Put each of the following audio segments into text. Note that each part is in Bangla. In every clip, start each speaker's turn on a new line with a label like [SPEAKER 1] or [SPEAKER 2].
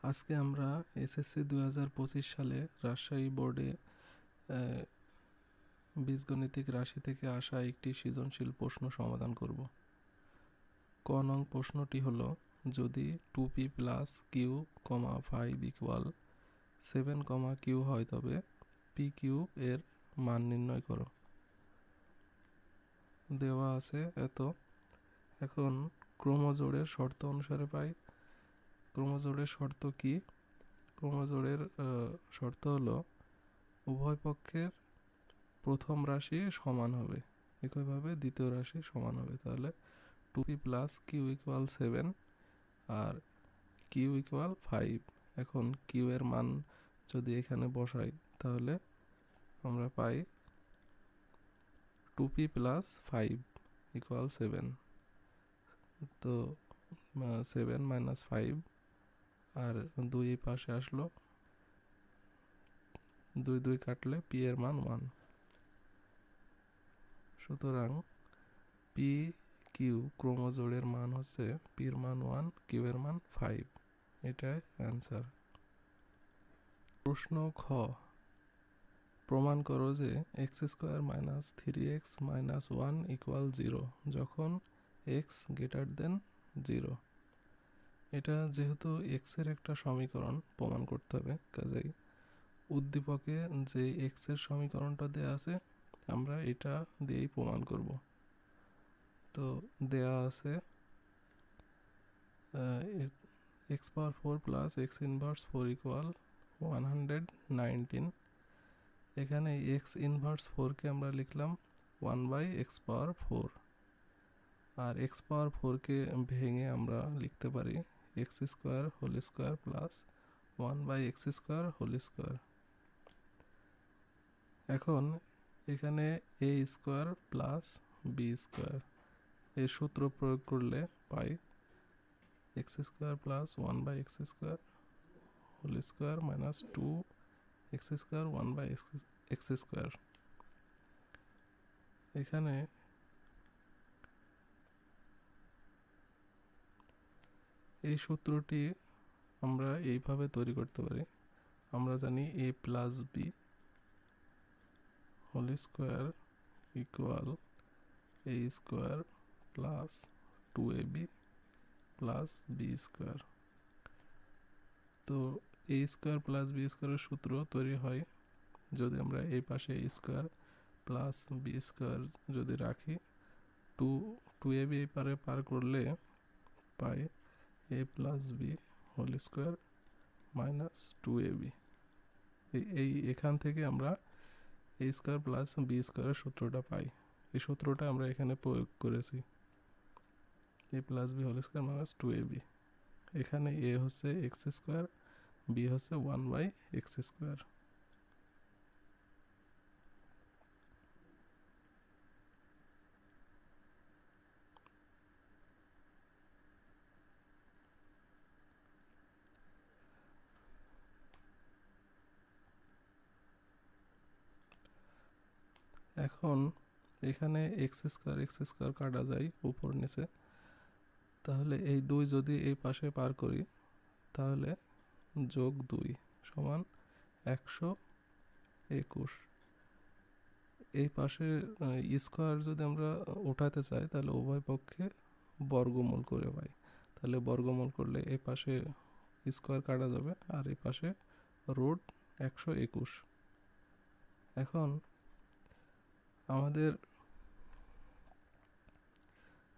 [SPEAKER 1] আজকে আমরা এসএসসি 2025 সালে রাজশাহী বোর্ডে বীজগণিতিক রাশি থেকে আসা একটি সৃজনশীল প্রশ্ন সমাধান করব। ক নং প্রশ্নটি হলো, যদি 2p plus Q comma 5 equal 7 comma Q হয় তবে পি কিউ এর মান নির্ণয় করো। দেওয়া আছে এত। এখন ক্রমজোড়ের শর্ত অনুসারে পাই। ক্রমজোড়ের শর্ত কি? ক্রমজোড়ের শর্ত হলো উভয় পক্ষের প্রথম রাশি সমান হবে, একইভাবে দ্বিতীয় রাশি সমান হবে। তাহলে 2p প্লাস কিউ ইকুয়াল 7 আর কিউ ইকুয়াল 5। এখন কিউ এর মান যদি এখানে বসাই তাহলে আমরা পাই 2p প্লাস 5 ইকুয়াল 7। তো 7 মাইনাস 5 আর 2 এই পাশে আসলো, 2 কাটলে পি এর মান 1। সুতরাং পি কিউ ক্রমজোড়ের মান হচ্ছে পির মান 1, কিউ এর মান 5। এটাই অ্যান্সার। প্রশ্ন খ, প্রমাণ করো যে x square minus 3x minus 1 equal 0 যখন এক্স গ্রেটার দেন 0। এটা যেহেতু এক্স এর একটা সমীকরণ প্রমাণ করতে হবে, কাজেই উদ্দীপকে যে এক্স এর সমীকরণটা দেয়া আছে আমরা এটা দিয়েই প্রমাণ করব। তো দেয়া আছে এক্স পাওয়ার 4 প্লাস এক্স ইনভার্স 4 ইকুয়াল 119। এখানে এক্স ইনভার্স 4কে আমরা লিখলাম 1/x⁴, আর এক্স পাওয়ার 4কে ভেঙে আমরা লিখতে পারি x square whole square plus 1/x²²। এখন এখানে a square plus B square এর সূত্র প্রয়োগ করলে পাই x square plus 1/x² minus 2x² 1/x²। এখানে এই সূত্রটি আমরা এইভাবে তৈরি করতে পারি। আমরা জানি a plus B whole square equal a square plus 2ab plus B square. তো এ স্কোয়ার প্লাস বি স্কোয়ারের সূত্র তৈরি হয় যদি আমরা এই পাশে a square plus B square যদি রাখি, 2ab এই পারে পার করলে পাই a plus B whole square minus 2ab। এই এখান থেকে আমরা এ স্কোয়ার প্লাস বি স্কোয়ারের সূত্রটা পাই। এই সূত্রটা আমরা এখানে প্রয়োগ করেছি, a plus B whole square minus 2ab। এখানে এ হচ্ছে এক্স স্কোয়ার, বি হচ্ছে 1/x²। এখন এখানে এক্স স্কোয়ার কাটা যায় উপর নিচে, তাহলে এই 2 যদি এই পাশে পার করি তাহলে যোগ 2 সমান 121। এই পাশে স্কোয়ার যদি আমরা উঠাতে চাই তাহলে উভয় পক্ষে বর্গমূল করে পাই। তাহলে বর্গমূল করলে এই পাশে স্কোয়ার কাটা যাবে আর এই পাশে রুট 121।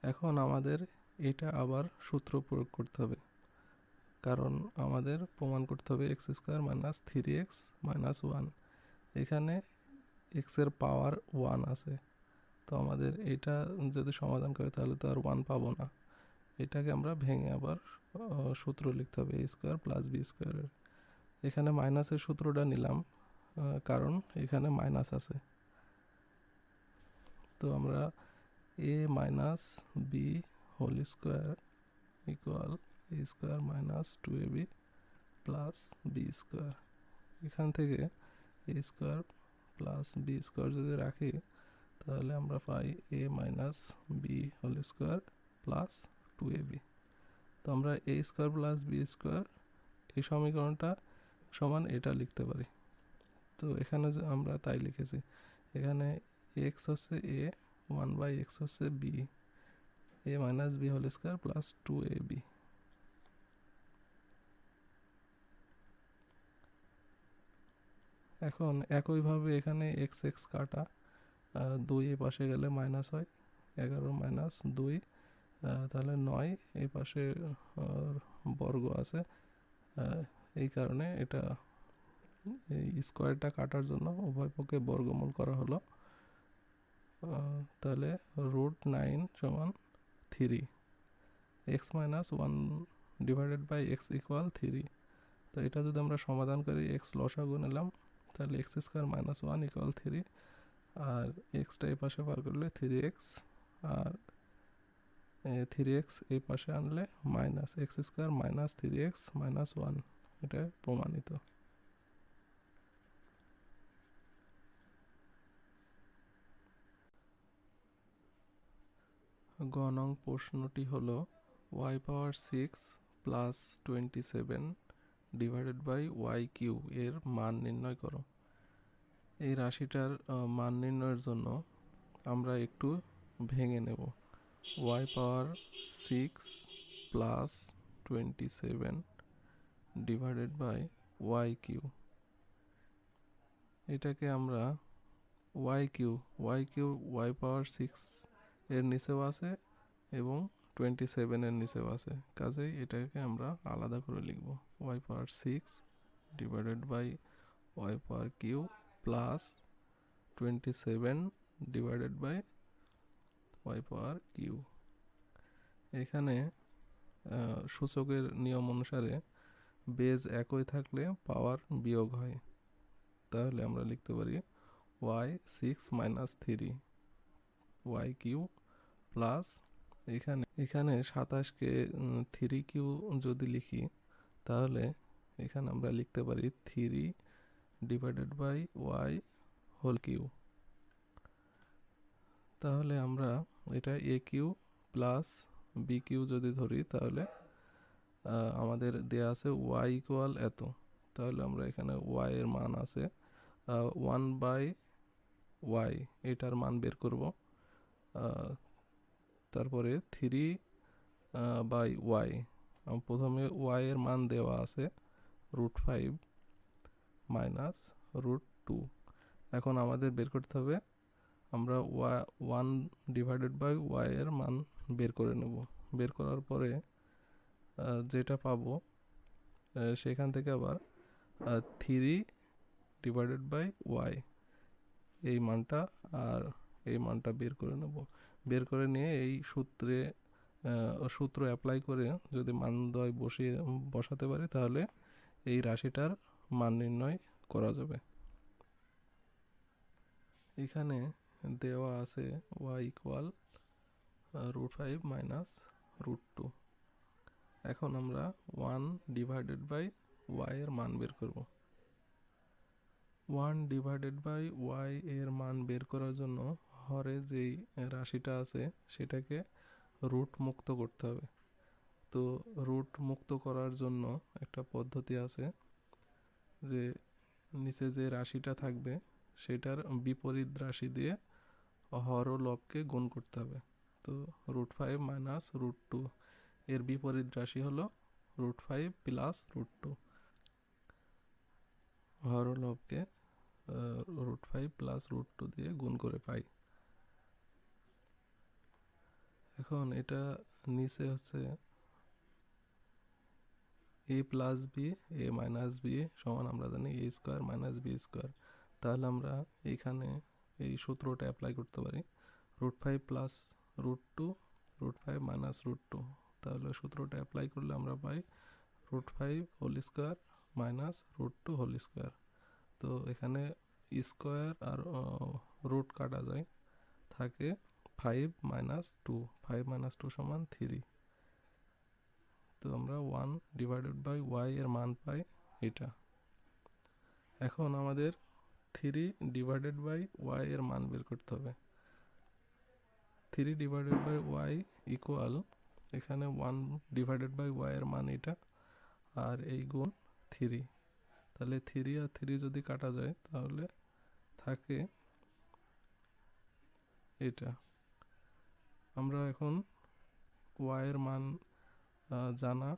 [SPEAKER 1] এখন আমাদের এটা আবার সূত্র প্রয়োগ করতে হবে, কারণ আমাদের প্রমাণ করতে হবে x square minus 3x minus 1। এখানে এক্স এর পাওয়ার 1 আছে, তো আমাদের এটা যদি সমাধান করে তাহলে তো আর 1 পাবো না। এটাকে আমরা ভেঙে আবার সূত্র লিখতে হবে এ স্কোয়ার প্লাস বি স্কোয়ারের। এখানে মাইনাসের সূত্রটা নিলাম কারণ এখানে মাইনাস আছে। তো আমরা a minus b whole square equal a square minus 2ab plus B square. এখান থেকে a square plus B square যদি রাখি তাহলে আমরা পাই a minus b whole square plus 2ab। তো আমরা a square plus B square এই সমীকরণটা সমান এটা লিখতে পারি। তো এখানে আমরা তাই লিখেছি। এখানে এক্স হচ্ছে এ, 1/x হচ্ছে বি, এ minus b whole square plus 2ab। এখন একইভাবে এখানে এক্স এক্স কাটা, 2 এই পাশে গেলে মাইনাস হয়, 11 মাইনাস 2 তাহলে 9, এই পাশে বর্গ আছে, এই কারণে এটা এই স্কোয়ারটা কাটার জন্য উভয় পক্ষে বর্গমূল করা হলো। তাহলে √9 সমান 3, X minus 1 divided by X equal 3। তো এটা যদি আমরা সমাধান করি, এক্স লসাগু নিলাম, তাহলে এক্স স্কোয়ার মাইনাস 1 ইকুয়াল 3, আর এক্সটা এই পাশে পার করলে 3x, আর 3x এই পাশে আনলে minus X square minus 3x minus 1, এটা প্রমাণিত। গ নং প্রশ্নটি হলো y power 6 plus 27 divided by Y Q এর মান নির্ণয় করো। এই রাশিটার মান নির্ণয়ের জন্য আমরা একটু ভেঙে নেব। y power 6 plus 27 divided by Y Q, এটাকে আমরা ওয়াই কিউ ওয়াই পাওয়ার 6 এর নিচেও আছে এবং 27 এর নিচেও আছে, কাজেই এটাকে আমরা আলাদা করে লিখব। Y power 6 divided by Y power Q plus 27 divided by Y power Q. এখানে সূচকের নিয়ম অনুসারে বেজ একই থাকলে পাওয়ার বিয়োগ হয়, তাহলে আমরা লিখতে পারি Y 6 minus 3 Y Q plus এখানে 27কে 3 কিউ যদি লিখি, তাহলে এখানে আমরা লিখতে পারি 3 divided by Y whole Q. তাহলে আমরা এটা A Q plus B Q যদি ধরি, তাহলে আমাদের দেয়া আছে ওয়াই ইকুয়াল এত, তাহলে আমরা এখানে ওয়াই এর মান আছে 1/y, এটার মান বের করব। তারপরে 3/y, প্রথমে ওয়াই এর মান দেওয়া আছে √5 মাইনাস √2। এখন আমাদের বের করতে হবে, আমরা 1 ডিভাইডেড বাই ওয়াই এর মান বের করে নেব। বের করার পরে যেটা পাবো সেখান থেকে আবার 3 ডিভাইডেড বাই ওয়াই এই মানটা আর এই মানটা বের করে নেব। বের করে নিয়ে এই সূত্র অ্যাপ্লাই করে যদি মানদ্বয় বসাতে পারি, তাহলে এই রাশিটার মান নির্ণয় করা যাবে। এখানে দেওয়া আছে y ইকুয়াল √5 মাইনাস √2। এখন আমরা 1 ডিভাইডেড বাই ওয়াই এর মান বের করব। 1 ডিভাইডেড বাই ওয়াই এর মান বের করার জন্য হরে যেই রাশিটা আছে সেটাকে রুট মুক্ত করতে হবে। তো রুট মুক্ত করার জন্য একটা পদ্ধতি আছে, যে নিচে যে রাশিটা থাকবে সেটার বিপরীত রাশি দিয়ে হর ও লবকে গুণ করতে হবে। তো √5 মাইনাস √2 এর বিপরীত রাশি হলো √5 প্লাস √2, হর ও লবকে √5 প্লাস √2 দিয়ে গুণ করে পাই। এখন এটা নিচে হচ্ছে a plus B, A minus B সমান আমরা জানি a square minus B square. তাহলে আমরা এইখানে এই সূত্রটা অ্যাপ্লাই করতে পারি, √5 প্লাস √2 √5 মাইনাস √2। তাহলে সূত্রটা অ্যাপ্লাই করলে আমরা পাই √5 whole square minus √2 whole square. তো এখানে স্কোয়ার আর রুট কাটা যায়, থাকে 5 মাইনাস 2, 5 মাইনাস 2 সমান 3। তো আমরা 1 ডিভাইডেড বাই ওয়াই এর মান পাই এটা। এখন আমাদের 3 ডিভাইডেড বাই ওয়াই এর মান বের করতে হবে। 3 ডিভাইডেড বাই ওয়াই ইকুয়াল, এখানে 1 ডিভাইডেড বাই ওয়াই এর মান এটা, আর এই গুণ 3, তাহলে 3 আর 3 যদি কাটা যায় তাহলে থাকে এটা। আমরা এখন y এর মান জানা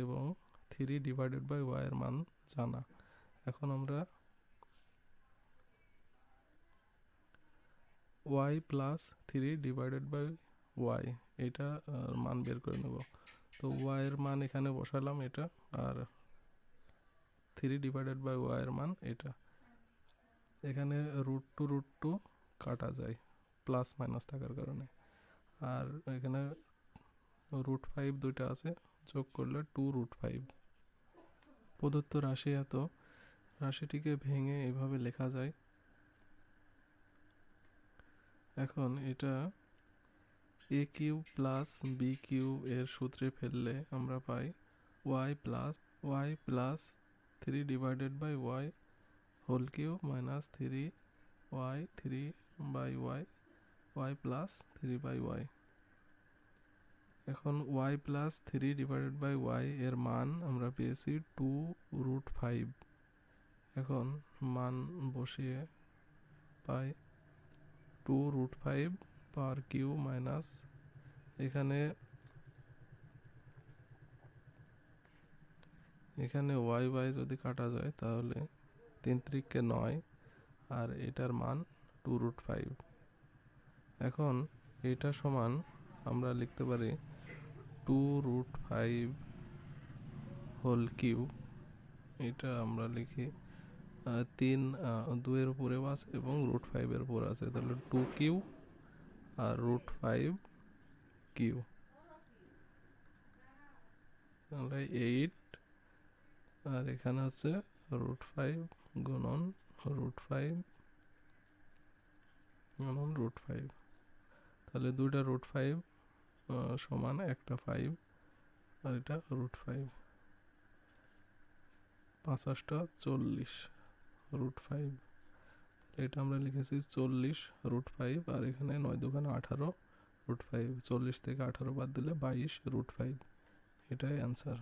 [SPEAKER 1] এবং 3 ডিভাইডেড বাই y এর মান জানা। এখন আমরা y plus 3 divided by y এটা মান বের করে নেব। তো y এর মান এখানে বসালাম এটা, আর 3 ডিভাইডেড বাই y এর মান এটা। এখানে √2 কাটা যায় প্লাস মাইনাস থাকার কারণে, আর এখানে √5 দুইটা আছে, যোগ করলে 2√5। প্রদত্ত রাশি এত, রাশিটিকে ভেঙে এইভাবে লেখা যায়। এখন এটা a cube plus b cube এর সূত্রে ফেললে আমরা পাই y plus 3 divided by y whole cube minus 3y 3 by y plus 3 by y। এখন y plus 3 divided by y এর মান আমরা পেয়েছি 2√5। এখন মান বসিয়ে পাই 2√5 পাওয়ার কিউ মাইনাস এখানে y যদি কাটা যায় তাহলে 3 3 9, আর এটার মান 2√5। এখন এটা সমান আমরা লিখতে পারি 2√5 হোল কিউব। এটা আমরা লিখি 3 2 এর উপরে আছে এবং √5 এর উপর আছে, তাহলে 2 কিউ আর √5 কিউ, তাহলে 8। আর এখানে আছে √5 গুণন √5 গুণন √5, তাহলে দুইটা √5 সমান একটা 5, আর এটা √5, 5×8 = 40 √5। এটা আমরা লিখেছি 40 √5, আর এখানে 9 × 2 = 18 √5। 40 থেকে 18 বাদ দিলে 22 √5, এটাই অ্যান্সার।